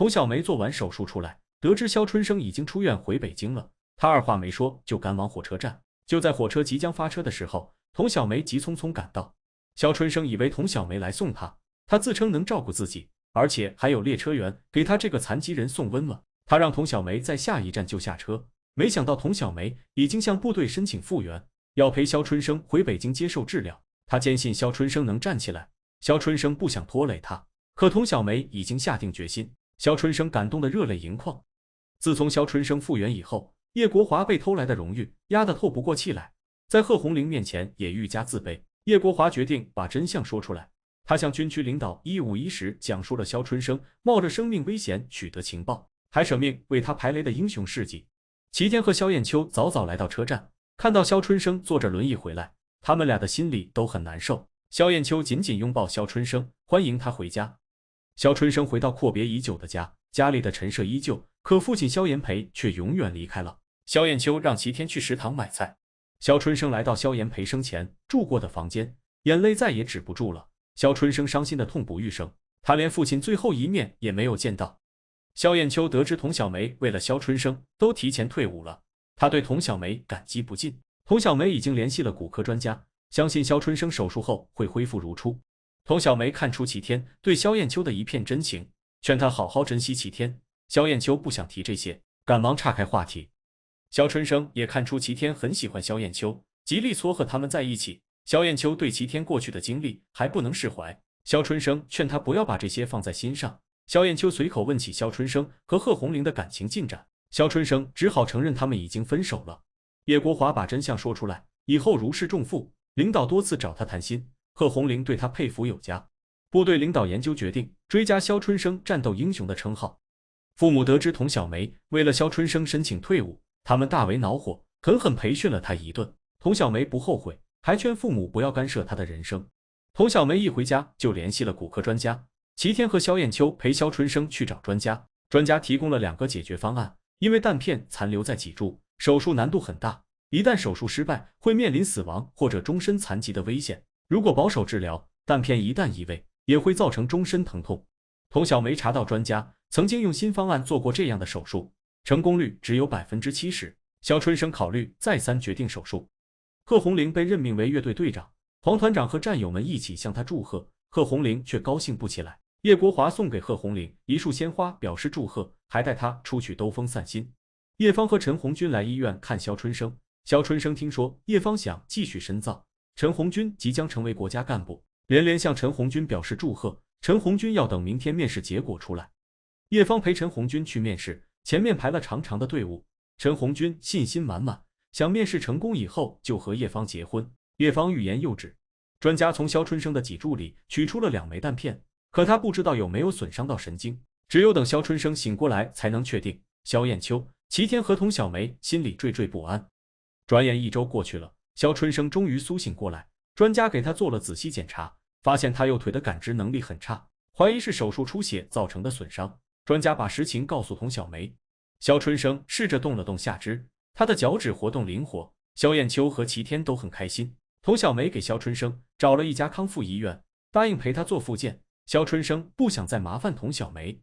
童小梅做完手术出来，得知肖春生已经出院回北京了，她二话没说就赶往火车站。就在火车即将发车的时候，童小梅急匆匆赶到。肖春生以为童小梅来送他，他自称能照顾自己，而且还有列车员给他这个残疾人送温了。他让童小梅在下一站就下车，没想到童小梅已经向部队申请复员，要陪肖春生回北京接受治疗。他坚信肖春生能站起来，肖春生不想拖累他，可童小梅已经下定决心。肖春生感动得热泪盈眶。自从肖春生复员以后，叶国华被偷来的荣誉压得透不过气来，在贺红玲面前也愈加自卑。叶国华决定把真相说出来，他向军区领导151时讲述了肖春生冒着生命危险取得情报，还舍命为他排雷的英雄事迹。齐天和肖艳秋早早来到车站，看到肖春生坐着轮椅回来，他们俩的心里都很难受。肖艳秋紧紧拥抱肖春生，欢迎他回家。肖春生回到阔别已久的家，家里的陈设依旧，可父亲肖延培却永远离开了。肖艳秋让齐天去食堂买菜。肖春生来到肖延培生前住过的房间，眼泪再也止不住了。肖春生伤心的痛不欲生，他连父亲最后一面也没有见到。肖艳秋得知童小梅为了肖春生都提前退伍了，他对童小梅感激不尽。童小梅已经联系了骨科专家，相信肖春生手术后会恢复如初。童小梅看出齐天对肖艳秋的一片真情，劝他好好珍惜齐天。肖艳秋不想提这些，赶忙岔开话题。肖春生也看出齐天很喜欢肖艳秋，极力撮合他们在一起。肖艳秋对齐天过去的经历还不能释怀，肖春生劝他不要把这些放在心上。肖艳秋随口问起肖春生和贺红玲的感情进展，肖春生只好承认他们已经分手了。叶国华把真相说出来，以后如释重负，领导多次找他谈心，贺红玲对他佩服有加。部队领导研究决定追加肖春生战斗英雄的称号。父母得知童小梅为了肖春生申请退伍，他们大为恼火，狠狠培训了他一顿。童小梅不后悔，还劝父母不要干涉他的人生。童小梅一回家就联系了骨科专家，齐天和肖艳秋陪肖春生去找专家，专家提供了2个解决方案。因为弹片残留在脊柱，手术难度很大，一旦手术失败，会面临死亡或者终身残疾的危险。如果保守治疗，弹片一旦移位，也会造成终身疼痛。童小梅查到专家曾经用新方案做过这样的手术，成功率只有70%。肖春生考虑再三决定手术。贺红玲被任命为乐队队长，黄团长和战友们一起向他祝贺，贺红玲却高兴不起来。叶国华送给贺红玲一束鲜花表示祝贺，还带她出去兜风散心。叶芳和陈红军来医院看肖春生，肖春生听说叶芳想继续深造，陈红军即将成为国家干部，连连向陈红军表示祝贺。陈红军要等明天面试结果出来。叶芳陪陈红军去面试，前面排了长长的队伍。陈红军信心满满，想面试成功以后就和叶芳结婚。叶芳欲言又止。专家从肖春生的脊柱里取出了2枚弹片，可他不知道有没有损伤到神经，只有等肖春生醒过来才能确定。肖艳秋、齐天和童小梅心里惴惴不安。转眼1周过去了，肖春生终于苏醒过来，专家给他做了仔细检查，发现他右腿的感知能力很差，怀疑是手术出血造成的损伤。专家把实情告诉童小梅。肖春生试着动了动下肢，他的脚趾活动灵活。肖艳秋和齐天都很开心。童小梅给肖春生找了一家康复医院，答应陪他做复健。肖春生不想再麻烦童小梅。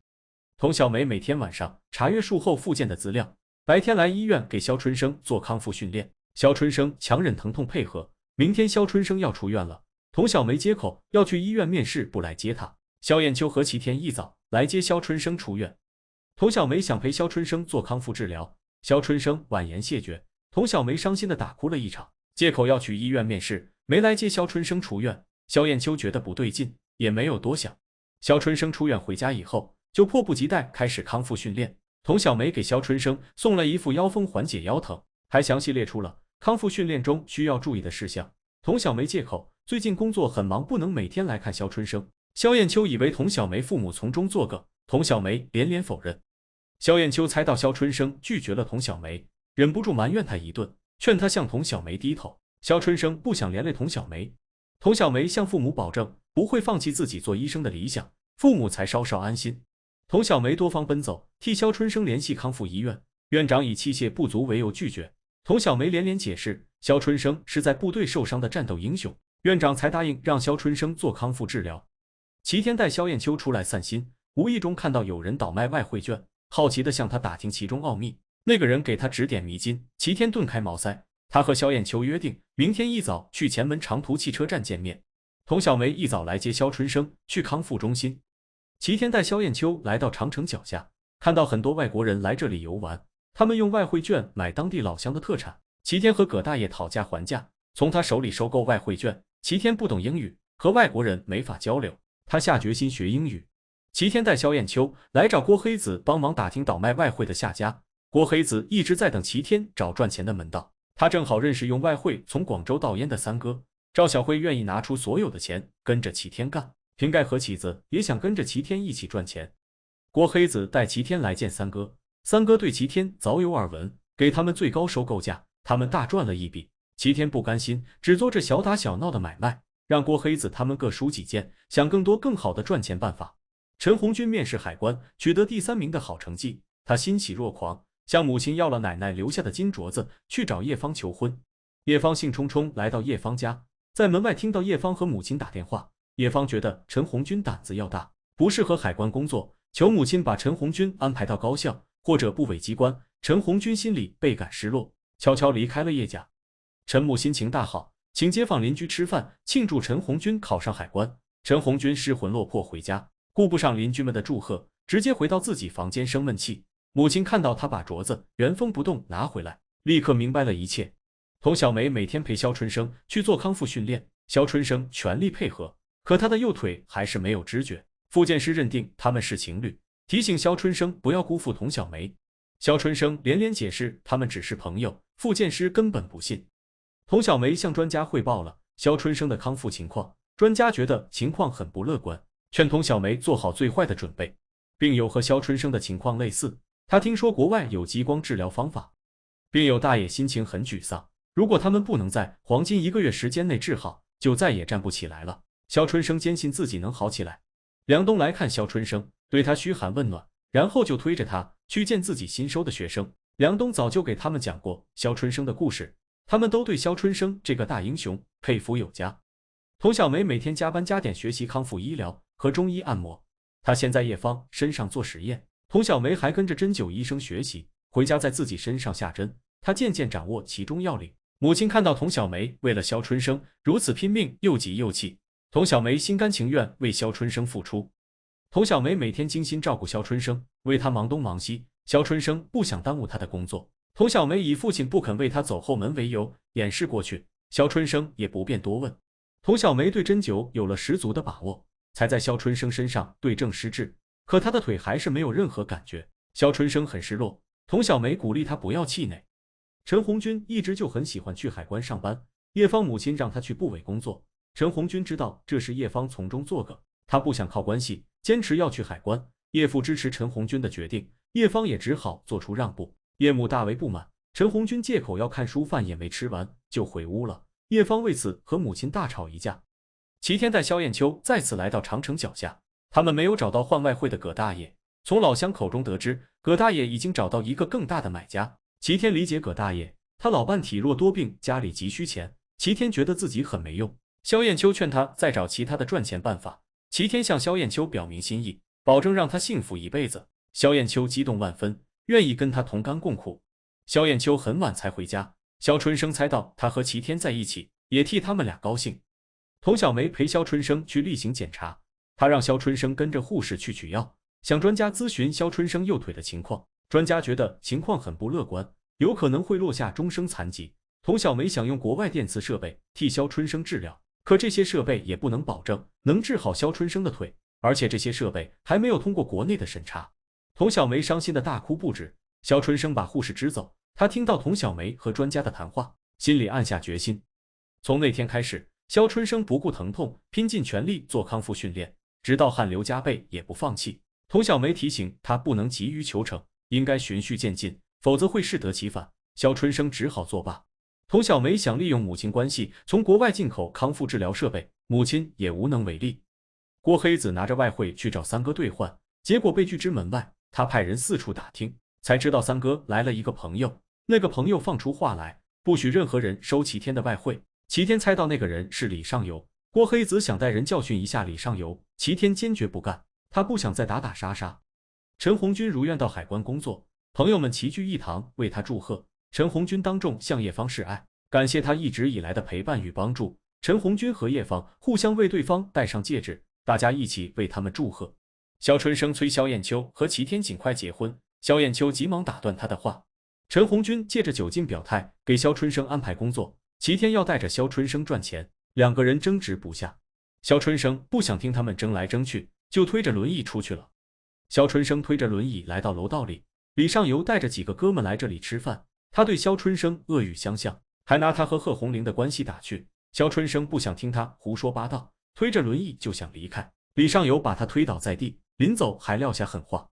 童小梅每天晚上查阅术后复健的资料，白天来医院给肖春生做康复训练。肖春生强忍疼痛配合。明天肖春生要出院了，童小梅接口要去医院面试，不来接他。肖艳秋和齐天一早来接肖春生出院。童小梅想陪肖春生做康复治疗，肖春生婉言谢绝。童小梅伤心的大哭了一场，借口要去医院面试，没来接肖春生出院。肖艳秋觉得不对劲，也没有多想。肖春生出院回家以后，就迫不及待开始康复训练。童小梅给肖春生送了一副腰封缓解腰疼，还详细列出了康复训练中需要注意的事项。童小梅借口最近工作很忙，不能每天来看肖春生。肖艳秋以为童小梅父母从中作梗，童小梅连连否认。肖艳秋猜到肖春生拒绝了童小梅，忍不住埋怨他一顿，劝他向童小梅低头。肖春生不想连累童小梅，童小梅向父母保证不会放弃自己做医生的理想，父母才稍稍安心。童小梅多方奔走，替肖春生联系康复医院，院长以器械不足为由拒绝。童小梅连连解释，肖春生是在部队受伤的战斗英雄，院长才答应让肖春生做康复治疗。齐天带肖艳秋出来散心，无意中看到有人倒卖外汇券，好奇地向他打听其中奥秘。那个人给他指点迷津，齐天顿开茅塞。他和萧艳秋约定，明天一早去前门长途汽车站见面。童小梅一早来接萧春生去康复中心。齐天带萧艳秋来到长城脚下，看到很多外国人来这里游玩，他们用外汇券买当地老乡的特产。齐天和葛大爷讨价还价，从他手里收购外汇券。齐天不懂英语，和外国人没法交流，他下决心学英语。齐天带萧艳秋来找郭黑子帮忙打听倒卖外汇的下家。郭黑子一直在等齐天找赚钱的门道，他正好认识用外汇从广州到烟的三哥。赵小辉愿意拿出所有的钱跟着齐天干，瓶盖和起子也想跟着齐天一起赚钱。郭黑子带齐天来见三哥，三哥对齐天早有耳闻，给他们最高收购价，他们大赚了一笔。齐天不甘心只做这小打小闹的买卖，让郭黑子他们各输几件，想更多更好的赚钱办法。陈红军面试海关取得第3名的好成绩，他欣喜若狂，向母亲要了奶奶留下的金镯子，去找叶芳求婚。叶芳兴冲冲来到叶芳家，在门外听到叶芳和母亲打电话。叶芳觉得陈红军胆子要大，不适合海关工作，求母亲把陈红军安排到高校或者部委机关。陈红军心里倍感失落，悄悄离开了叶家。陈母心情大好，请街坊邻居吃饭庆祝陈红军考上海关。陈红军失魂落魄回家，顾不上邻居们的祝贺，直接回到自己房间生闷气。母亲看到他把镯子原封不动拿回来，立刻明白了一切。童小梅每天陪萧春生去做康复训练，萧春生全力配合，可他的右腿还是没有知觉。复健师认定他们是情侣，提醒萧春生不要辜负童小梅。萧春生连连解释他们只是朋友，复健师根本不信。童小梅向专家汇报了萧春生的康复情况，专家觉得情况很不乐观，劝童小梅做好最坏的准备。病友和萧春生的情况类似，他听说国外有激光治疗方法。病友大爷心情很沮丧，如果他们不能在黄金1个月时间内治好，就再也站不起来了。萧春生坚信自己能好起来。梁东来看萧春生，对他嘘寒问暖，然后就推着他去见自己新收的学生。梁东早就给他们讲过萧春生的故事，他们都对萧春生这个大英雄佩服有加。童小梅每天加班加点学习康复医疗和中医按摩，她先在叶芳身上做实验，童小梅还跟着针灸医生学习，回家在自己身上下针，她渐渐掌握其中要领。母亲看到童小梅为了萧春生如此拼命，又急又气。童小梅心甘情愿为萧春生付出。童小梅每天精心照顾萧春生，为他忙东忙西。萧春生不想耽误他的工作，童小梅以父亲不肯为他走后门为由掩饰过去，萧春生也不便多问。童小梅对针灸有了十足的把握，才在萧春生身上对症施治，可他的腿还是没有任何感觉。萧春生很失落，童小梅鼓励他不要气馁。陈红军一直就很喜欢去海关上班，叶芳母亲让他去部委工作。陈红军知道这是叶芳从中作梗，他不想靠关系，坚持要去海关。叶父支持陈红军的决定，叶芳也只好做出让步。叶母大为不满，陈红军借口要看书，饭也没吃完就回屋了。叶芳为此和母亲大吵一架。齐天带萧艳秋再次来到长城脚下，他们没有找到换外汇的葛大爷，从老乡口中得知，葛大爷已经找到一个更大的买家。齐天理解葛大爷，他老伴体弱多病，家里急需钱，齐天觉得自己很没用。萧艳秋劝他再找其他的赚钱办法，齐天向萧艳秋表明心意，保证让他幸福一辈子。萧艳秋激动万分，愿意跟他同甘共苦。萧艳秋很晚才回家，萧春生猜到他和齐天在一起，也替他们俩高兴。童小梅陪萧春生去例行检查，她让萧春生跟着护士去取药，向专家咨询萧春生右腿的情况。专家觉得情况很不乐观，有可能会落下终生残疾。童小梅想用国外电磁设备替萧春生治疗，可这些设备也不能保证能治好萧春生的腿，而且这些设备还没有通过国内的审查。童小梅伤心的大哭不止。萧春生把护士支走，他听到童小梅和专家的谈话，心里暗下决心。从那天开始，萧春生不顾疼痛，拼尽全力做康复训练，直到汗流浃背也不放弃。童小梅提醒他不能急于求成，应该循序渐进，否则会适得其反。萧春生只好作罢。童小梅想利用母亲关系从国外进口康复治疗设备，母亲也无能为力。郭黑子拿着外汇去找三哥兑换，结果被拒之门外。他派人四处打听，才知道三哥来了一个朋友，那个朋友放出话来，不许任何人收齐天的外汇。齐天猜到那个人是李尚游，郭黑子想带人教训一下李尚游，齐天坚决不干。他不想再打打杀杀。陈红军如愿到海关工作，朋友们齐聚一堂为他祝贺。陈红军当众向叶芳示爱，感谢他一直以来的陪伴与帮助。陈红军和叶芳互相为对方戴上戒指，大家一起为他们祝贺。肖春生催萧艳秋和齐天尽快结婚，萧艳秋急忙打断他的话。陈红军借着酒劲表态，给萧春生安排工作，齐天要带着萧春生赚钱，两个人争执不下。萧春生不想听他们争来争去，就推着轮椅出去了。萧春生推着轮椅来到楼道里，李尚游带着几个哥们来这里吃饭，他对萧春生恶语相向，还拿他和贺红玲的关系打趣。萧春生不想听他胡说八道，推着轮椅就想离开。李尚游把他推倒在地，临走还撂下狠话。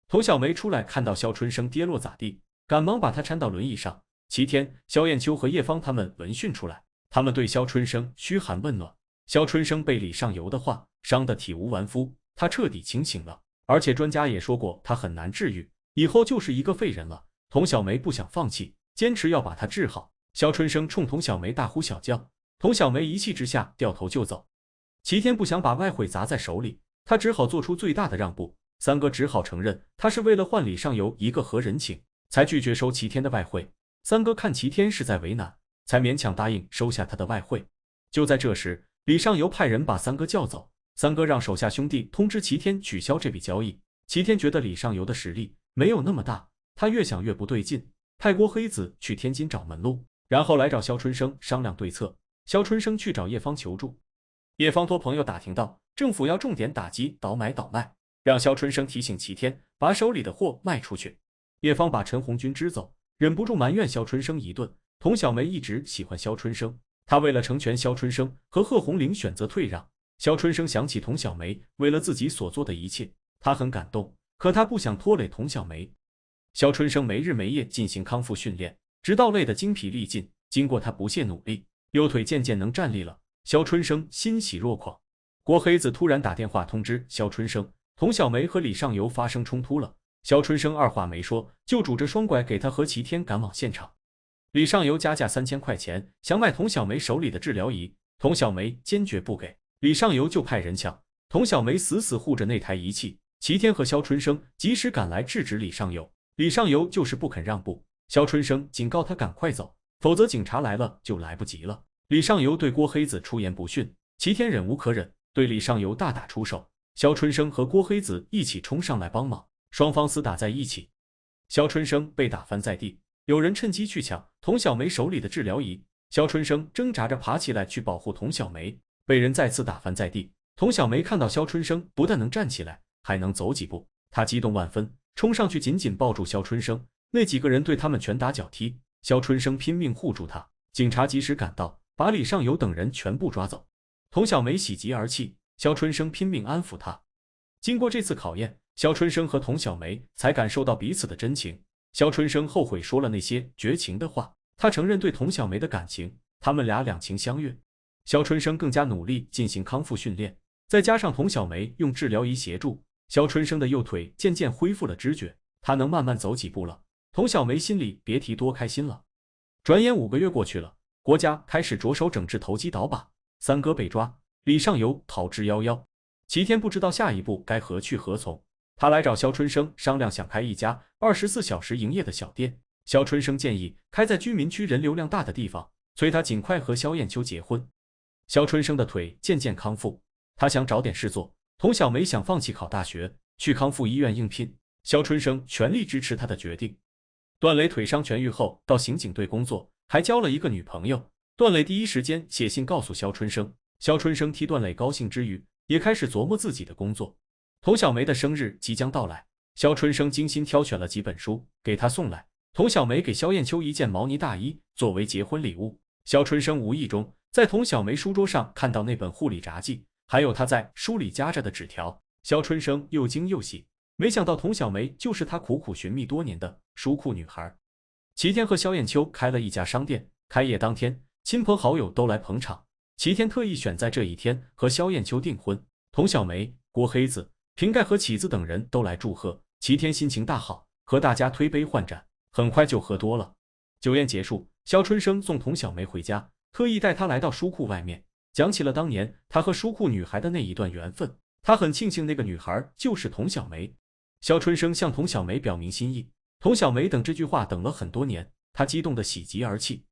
童小梅出来看到萧春生跌落咋地，赶忙把他搀到轮椅上。齐天、萧艳秋和叶芳他们闻讯出来，他们对萧春生嘘寒问暖。萧春生被李尚游的话伤得体无完肤，他彻底清醒了，而且专家也说过他很难治愈，以后就是一个废人了。童小梅不想放弃，坚持要把他治好。萧春生冲童小梅大呼小叫，童小梅一气之下掉头就走。齐天不想把外汇砸在手里，他只好做出最大的让步。三哥只好承认他是为了换李尚游一个和人情，才拒绝收齐天的外汇。三哥看齐天是在为难，才勉强答应收下他的外汇。就在这时，李尚游派人把三哥叫走，三哥让手下兄弟通知齐天取消这笔交易。齐天觉得李尚游的实力没有那么大，他越想越不对劲，派郭黑子去天津找门路，然后来找萧春生商量对策。萧春生去找叶芳求助，叶芳托朋友打听到政府要重点打击倒买倒卖，让萧春生提醒齐天把手里的货卖出去。叶芳把陈红军支走，忍不住埋怨萧春生一顿。童小梅一直喜欢萧春生，她为了成全萧春生和贺红玲选择退让。萧春生想起童小梅为了自己所做的一切，他很感动，可他不想拖累童小梅。萧春生没日没夜进行康复训练，直到累得精疲力尽。经过他不懈努力，右腿渐渐能站立了。萧春生欣喜若狂。郭黑子突然打电话通知萧春生，童小梅和李尚游发生冲突了。萧春生二话没说，就拄着双拐给他和齐天赶往现场。李尚游加价3000块钱，想买童小梅手里的治疗仪，童小梅坚决不给，李尚游就派人抢，童小梅死死护着那台仪器。齐天和萧春生及时赶来制止李尚游，李尚游就是不肯让步。萧春生警告他赶快走，否则警察来了就来不及了。李尚游对郭黑子出言不逊，齐天忍无可忍，对李尚游大打出手。萧春生和郭黑子一起冲上来帮忙，双方厮打在一起。萧春生被打翻在地，有人趁机去抢童小梅手里的治疗仪。萧春生挣扎着爬起来去保护童小梅，被人再次打翻在地。童小梅看到萧春生不但能站起来，还能走几步，她激动万分，冲上去紧紧抱住萧春生。那几个人对他们拳打脚踢，萧春生拼命护住他。警察及时赶到，把李尚游等人全部抓走。童小梅喜极而泣，萧春生拼命安抚她。经过这次考验，萧春生和童小梅才感受到彼此的真情。萧春生后悔说了那些绝情的话，他承认对童小梅的感情，他们俩两情相悦。萧春生更加努力进行康复训练，再加上童小梅用治疗仪协助，萧春生的右腿渐渐恢复了知觉，他能慢慢走几步了。童小梅心里别提多开心了。转眼5个月过去了，国家开始着手整治投机倒把，三哥被抓，李尚游逃之夭夭。齐天不知道下一步该何去何从，他来找萧春生商量，想开一家24小时营业的小店。萧春生建议开在居民区人流量大的地方，催他尽快和萧艳秋结婚。萧春生的腿渐渐康复，他想找点事做。童小梅想放弃考大学，去康复医院应聘，萧春生全力支持他的决定。段磊腿伤痊愈后到刑警队工作，还交了一个女朋友。段磊第一时间写信告诉萧春生，萧春生替段磊高兴之余，也开始琢磨自己的工作。童小梅的生日即将到来，萧春生精心挑选了几本书给她送来。童小梅给萧艳秋一件毛呢大衣作为结婚礼物。萧春生无意中在童小梅书桌上看到那本护理札记，还有她在书里夹着的纸条。萧春生又惊又喜，没想到童小梅就是他苦苦寻觅多年的书库女孩。齐天和萧艳秋开了一家商店，开业当天，亲朋好友都来捧场。齐天特意选在这一天和萧艳秋订婚，童小梅、郭黑子、瓶盖和起子等人都来祝贺。齐天心情大好，和大家推杯换盏，很快就喝多了。酒宴结束，萧春生送童小梅回家，特意带她来到书库外面，讲起了当年他和书库女孩的那一段缘分。他很庆幸那个女孩就是童小梅。肖春生向童小梅表明心意，童小梅等这句话等了很多年，她激动得喜极而泣。